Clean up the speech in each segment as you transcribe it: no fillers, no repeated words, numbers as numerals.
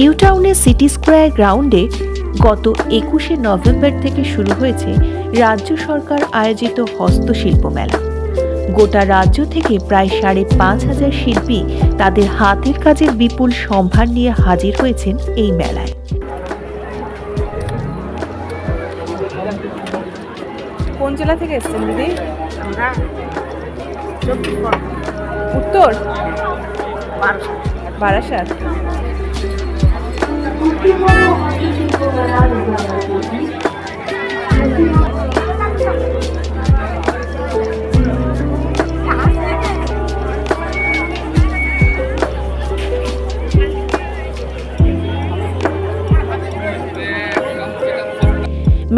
New টাউনের city square গ্রাউন্ডে গত 21শে নভেম্বর থেকে শুরু হয়েছে রাজ্য সরকার আয়োজিত হস্তশিল্প মেলা। গোটা রাজ্য থেকে প্রায় 5,500 শিল্পী তাদের হাতের কাজের বিপুল সম্ভার নিয়ে হাজির হয়েছেন এই মেলায়। কোন জেলা থেকে এসেছেন দিদি? উত্তর বারাসাত।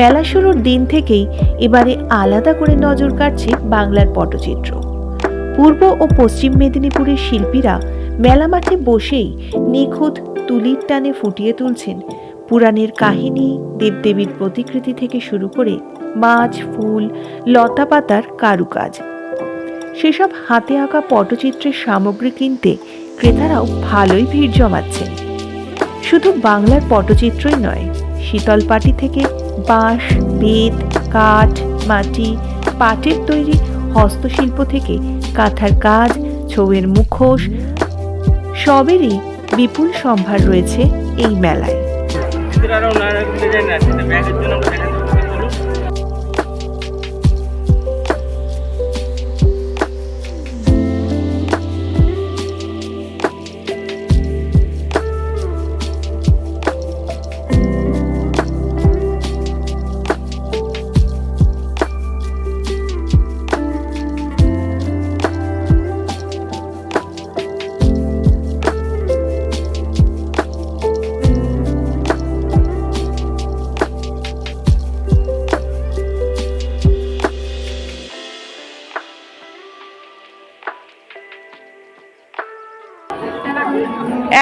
মেলা শুরুর দিন থেকেই এবারে আলাদা করে নজর কাটছে বাংলার পটচিত্র। পূর্ব ও পশ্চিম মেদিনীপুরের শিল্পীরা মেলা মাঠে বসেই নিখুঁত তুলির টানে ফুটিয়ে তুলছেন পুরাণের কাহিনী, দেবদেবীর প্রতিকৃতি থেকে শুরু করে মাছ, ফুল, লতা পাতার কারুকাজ। সেসব হাতে আঁকা পটচিত্রের সামগ্রী কিনতে ক্রেতারাও ভালোই ভিড় জমাচ্ছেন। শুধু বাংলার পটচিত্রই নয়, শীতলপাটি থেকে বাঁশ, বেত, কাঠ, মাটি, পাটের তৈরি হস্তশিল্প থেকে কাঁথার কাজ, ছৌয়ের মুখোশ, সবেরই বিপুল সম্ভার রয়েছে এই মেলায়।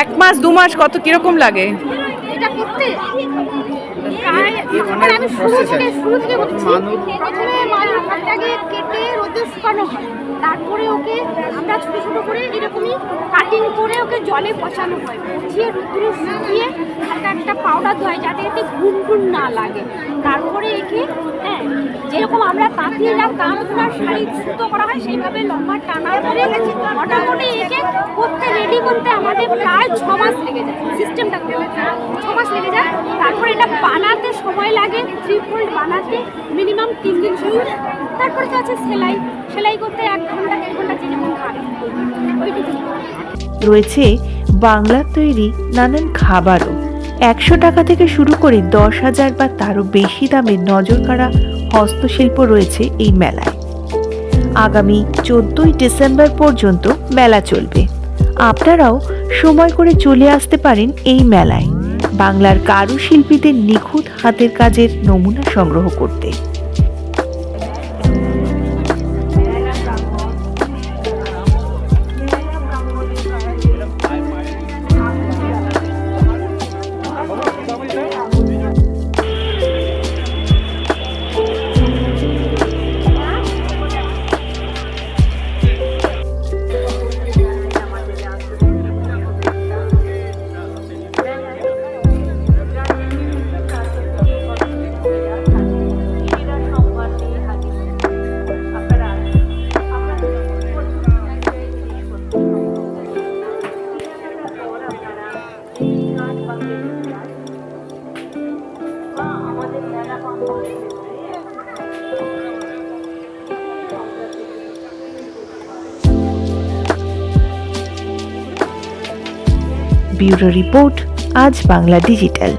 এক মাস 2 মাস কত কিরকম লাগে? এটা করতে প্রায় আমি শুরু থেকে বলছি, প্রথমে মায়ের হাতটাকে কেটে রোদে শুকানো হয়, তারপরে ওকে আমরা ছোটো ছোটো করে এরকমই কাটিং করে ওকে জলে পচানো হয়, পচিয়ে রোদ্দুরে শুকিয়ে হালকা একটা পাউডার দেওয়া হয় যাতে এতে গুনগুন না লাগে। তারপরে একে যেরকম আমরা তাঁতিরা কামড়ার শাড়ি সুতো করা হয় সেইভাবে লম্বা টানা করে মোটামুটি একে করতে রেডি করতে আমাদের প্রায় 6 মাস লেগে যায়। সিস্টেমটা 6 মাস লেগে যায়। তারপরে এটা বানাতে সময় লাগে, 3 ফোল্ড বানাতে মিনিমাম 3 দিন সময়। তারপরে তো আছে সেলাই করতে 1 ঘন্টা 1.5 ঘন্টা যেরকম লাগে ওইটুকু। রয়েছে বাংলার তৈরি নানান খাবারও। 100 টাকা থেকে শুরু করে 10,000 বা তারও বেশি দামের নজর কাড়া হস্তশিল্প রয়েছে এই মেলায়। আগামী 14ই ডিসেম্বর পর্যন্ত মেলা চলবে। আপনারাও সময় করে চলে আসতে পারেন এই মেলায় বাংলার কারুশিল্পীদের নিখুঁত হাতের কাজের নমুনা সংগ্রহ করতে। ব্যুরো রিপোর্ট, আজ বাংলা ডিজিটাল।